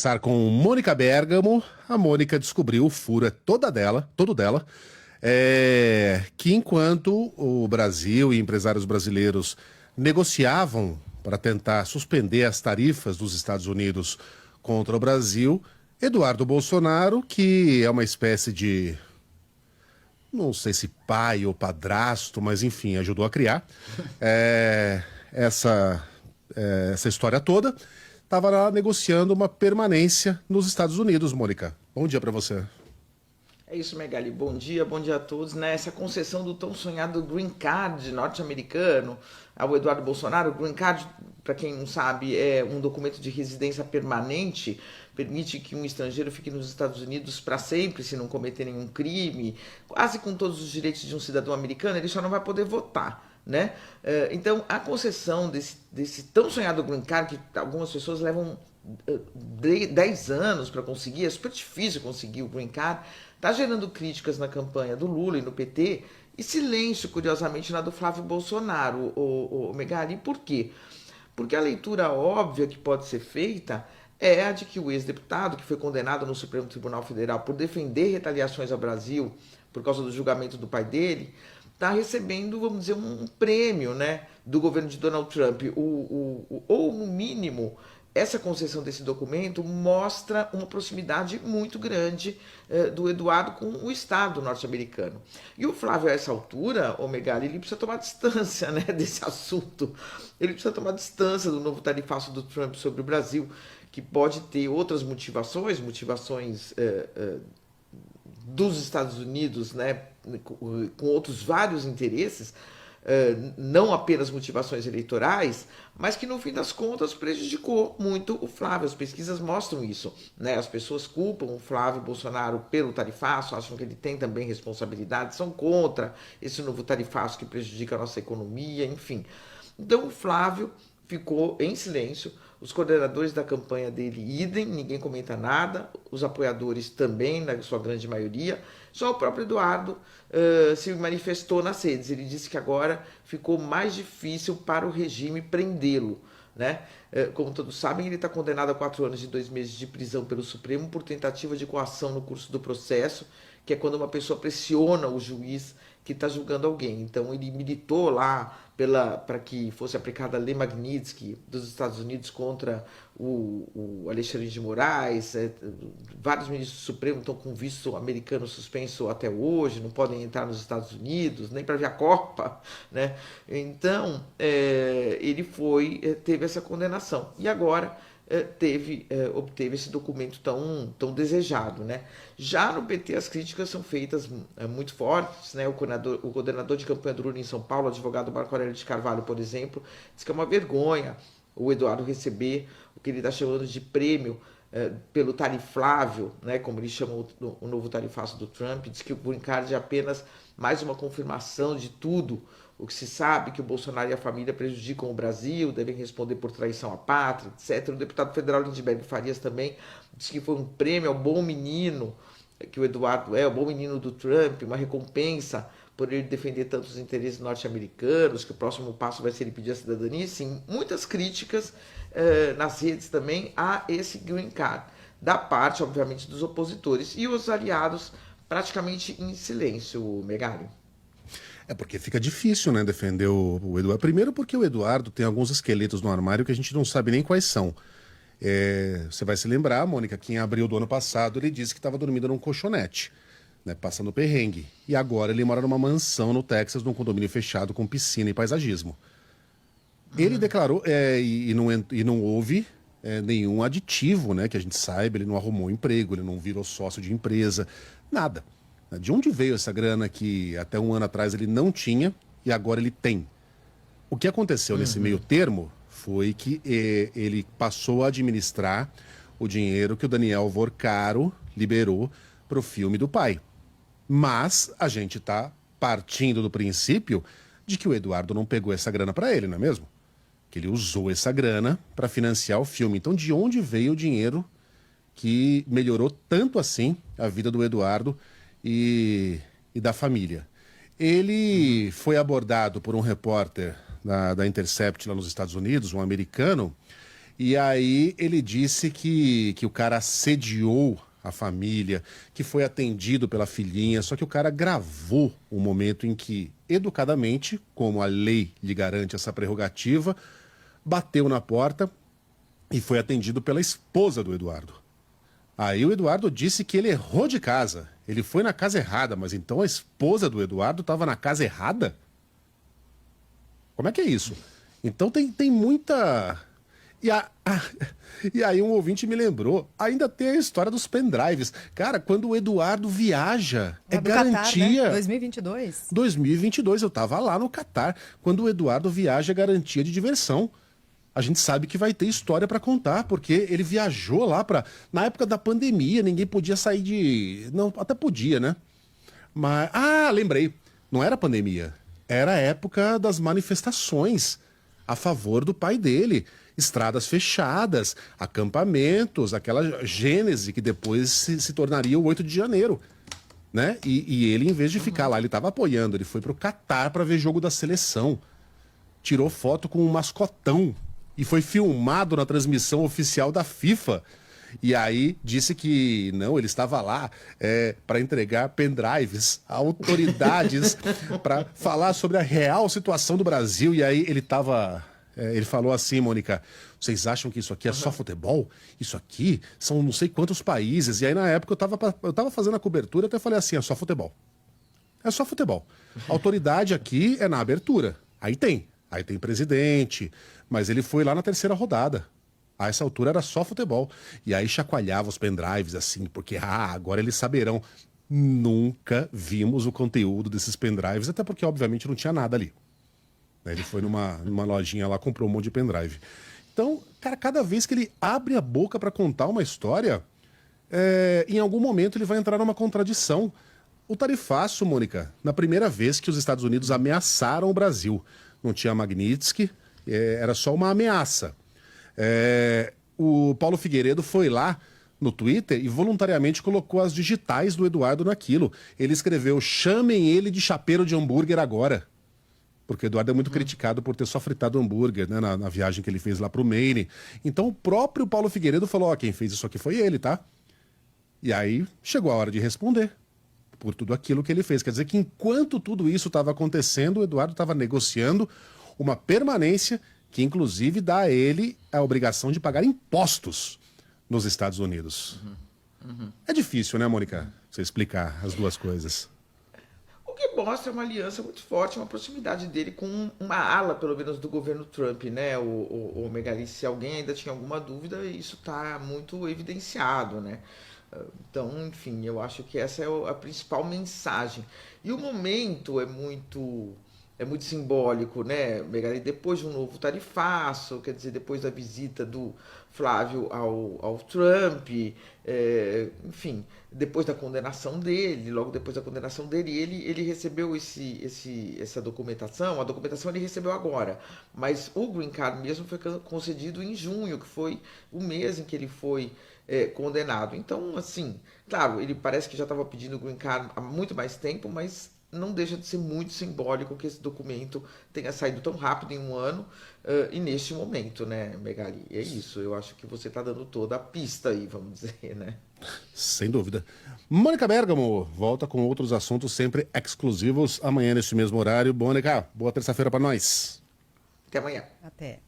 Começar com Mônica Bergamo. A Mônica descobriu o furo, todo dela, que enquanto o Brasil e empresários brasileiros negociavam para tentar suspender as tarifas dos Estados Unidos contra o Brasil, Eduardo Bolsonaro, que é uma espécie de, não sei se pai ou padrasto, mas enfim, ajudou a criar essa história toda, estava lá negociando uma permanência nos Estados Unidos, Mônica. Bom dia para você. É isso, Megali. Bom dia a todos. Essa concessão do tão sonhado Green Card norte-americano ao Eduardo Bolsonaro. O Green Card, para quem não sabe, é um documento de residência permanente, permite que um estrangeiro fique nos Estados Unidos para sempre, se não cometer nenhum crime, quase com todos os direitos de um cidadão americano. Ele só não vai poder votar, né? Então, a concessão desse tão sonhado Green Card, que algumas pessoas levam 10 anos para conseguir, é super difícil conseguir o Green Card, está gerando críticas na campanha do Lula e no PT e silêncio, curiosamente, na do Flávio Bolsonaro, o Megali. Por quê? Porque a leitura óbvia que pode ser feita é a de que o ex-deputado, que foi condenado no Supremo Tribunal Federal por defender retaliações ao Brasil por causa do julgamento do pai dele, está recebendo, vamos dizer, um prêmio, né, do governo de Donald Trump. Ou, no mínimo, essa concessão desse documento mostra uma proximidade muito grande do Eduardo com o Estado norte-americano. E o Flávio, a essa altura, Megali, ele precisa tomar distância, né, desse assunto. Ele precisa tomar distância do novo tarifaço do Trump sobre o Brasil, que pode ter outras motivações dos Estados Unidos, né, com outros vários interesses, não apenas motivações eleitorais, mas que no fim das contas prejudicou muito o Flávio. As pesquisas mostram isso, né? As pessoas culpam o Flávio Bolsonaro pelo tarifaço, acham que ele tem também responsabilidade, são contra esse novo tarifaço que prejudica a nossa economia, enfim. Então o Flávio ficou em silêncio, os coordenadores da campanha dele idem, ninguém comenta nada, os apoiadores também, na sua grande maioria. Só o próprio Eduardo se manifestou nas redes. Ele disse que agora ficou mais difícil para o regime prendê-lo, né? Como todos sabem, ele está condenado a 4 anos e 2 meses de prisão pelo Supremo por tentativa de coação no curso do processo, que é quando uma pessoa pressiona o juiz que está julgando alguém. Então ele militou lá para que fosse aplicada a lei Magnitsky dos Estados Unidos contra o Alexandre de Moraes. Vários ministros do Supremo estão com visto americano suspenso até hoje, não podem entrar nos Estados Unidos, nem para ver a Copa, né? Então ele teve essa condenação. E agora obteve esse documento tão desejado, né? Já no PT as críticas são feitas muito fortes, né? O coordenador de campanha do Lula em São Paulo, o advogado Marco Aurélio de Carvalho, por exemplo, diz que é uma vergonha o Eduardo receber o que ele está chamando de prêmio pelo tariflável, né? Como ele chama o novo tarifaço do Trump. Diz que o Green Card é apenas mais uma confirmação de tudo o que se sabe, que o Bolsonaro e a família prejudicam o Brasil, devem responder por traição à pátria, etc. O deputado federal Lindbergh Farias também disse que foi um prêmio ao bom menino, que o Eduardo é o bom menino do Trump, uma recompensa por ele defender tantos interesses norte-americanos, que o próximo passo vai ser ele pedir a cidadania. Sim, muitas críticas nas redes também a esse Green Card, da parte, obviamente, dos opositores, e os aliados praticamente em silêncio, Megali. Porque fica difícil, né, defender o Eduardo. Primeiro porque o Eduardo tem alguns esqueletos no armário que a gente não sabe nem quais são. Você vai se lembrar, Mônica, que em abril do ano passado ele disse que estava dormindo num colchonete, né, passando perrengue. E agora ele mora numa mansão no Texas, num condomínio fechado com piscina e paisagismo. Ele declarou, e não houve nenhum aditivo, né, que a gente saiba, ele não arrumou emprego, ele não virou sócio de empresa, nada. De onde veio essa grana que até um ano atrás ele não tinha e agora ele tem? O que aconteceu nesse meio termo foi que ele passou a administrar o dinheiro que o Daniel Vorcaro liberou para o filme do pai. Mas a gente está partindo do princípio de que o Eduardo não pegou essa grana para ele, não é mesmo? Que ele usou essa grana para financiar o filme. Então, de onde veio o dinheiro que melhorou tanto assim a vida do Eduardo e da família? Ele foi abordado por um repórter da Intercept lá nos Estados Unidos, um americano, E aí ele disse que o cara assediou a família, que foi atendido pela filhinha, só que o cara gravou o momento em que, educadamente, como a lei lhe garante essa prerrogativa, bateu na porta e foi atendido pela esposa do Eduardo. Aí o Eduardo disse que ele errou de casa. Ele foi na casa errada, mas então a esposa do Eduardo estava na casa errada? Como é que é isso? Então tem muita... E aí um ouvinte me lembrou, ainda tem a história dos pendrives. Cara, quando o Eduardo viaja, é Lá do Catar, garantia... né? 2022. 2022, eu tava lá no Catar. Quando o Eduardo viaja, é garantia de diversão. A gente sabe que vai ter história para contar, porque ele viajou lá para... Na época da pandemia, ninguém podia sair de... Não, até podia, né? Mas... Ah, lembrei. Não era pandemia. Era a época das manifestações a favor do pai dele. Estradas fechadas, acampamentos, aquela gênese que depois se tornaria o 8 de janeiro. Né? E ele, em vez de ficar lá, ele estava apoiando. Ele foi para o Catar para ver jogo da seleção. Tirou foto com um mascotão. E foi filmado na transmissão oficial da FIFA. E aí disse que não, ele estava lá para entregar pendrives a autoridades para falar sobre a real situação do Brasil. E aí ele estava... ele falou assim, Mônica, vocês acham que isso aqui é só futebol? Isso aqui são não sei quantos países. E aí na época eu tava fazendo a cobertura, até falei assim, é só futebol. É só futebol. A autoridade aqui é na abertura. Aí tem presidente, mas ele foi lá na terceira rodada. A essa altura era só futebol. E aí chacoalhava os pendrives assim, porque agora eles saberão. Nunca vimos o conteúdo desses pendrives, até porque obviamente não tinha nada ali. Ele foi numa lojinha lá, comprou um monte de pendrive. Então, cara, cada vez que ele abre a boca para contar uma história, em algum momento ele vai entrar numa contradição. O tarifaço, Mônica, na primeira vez que os Estados Unidos ameaçaram o Brasil. Não tinha Magnitsky, era só uma ameaça. O Paulo Figueiredo foi lá no Twitter e voluntariamente colocou as digitais do Eduardo naquilo. Ele escreveu, chamem ele de chapeiro de hambúrguer agora. Porque o Eduardo é muito criticado por ter só fritado hambúrguer, né, na viagem que ele fez lá pro Maine. Então o próprio Paulo Figueiredo falou, quem fez isso aqui foi ele, tá? E aí chegou a hora de responder por tudo aquilo que ele fez. Quer dizer que enquanto tudo isso estava acontecendo, o Eduardo estava negociando uma permanência que inclusive dá a ele a obrigação de pagar impostos nos Estados Unidos. É difícil, né, Mônica? Você explicar as duas coisas. O que mostra uma aliança muito forte, uma proximidade dele com uma ala, pelo menos, do governo Trump, né? O Megali, se alguém ainda tinha alguma dúvida, isso está muito evidenciado, né? Então, enfim, eu acho que essa é a principal mensagem. E o momento é muito simbólico, né, Megali? Depois de um novo tarifaço, quer dizer, depois da visita do Flávio ao Trump, enfim, depois da condenação dele, logo depois da condenação dele, ele recebeu essa documentação. A documentação ele recebeu agora, mas o Green Card mesmo foi concedido em junho, que foi o mês em que ele foi condenado. Então, assim, claro, ele parece que já estava pedindo o Green Card há muito mais tempo, mas não deixa de ser muito simbólico que esse documento tenha saído tão rápido em um ano e neste momento, né, Megali? É isso, eu acho que você está dando toda a pista aí, vamos dizer, né? Sem dúvida. Mônica Bergamo volta com outros assuntos sempre exclusivos amanhã neste mesmo horário. Mônica, boa terça-feira para nós. Até amanhã. Até.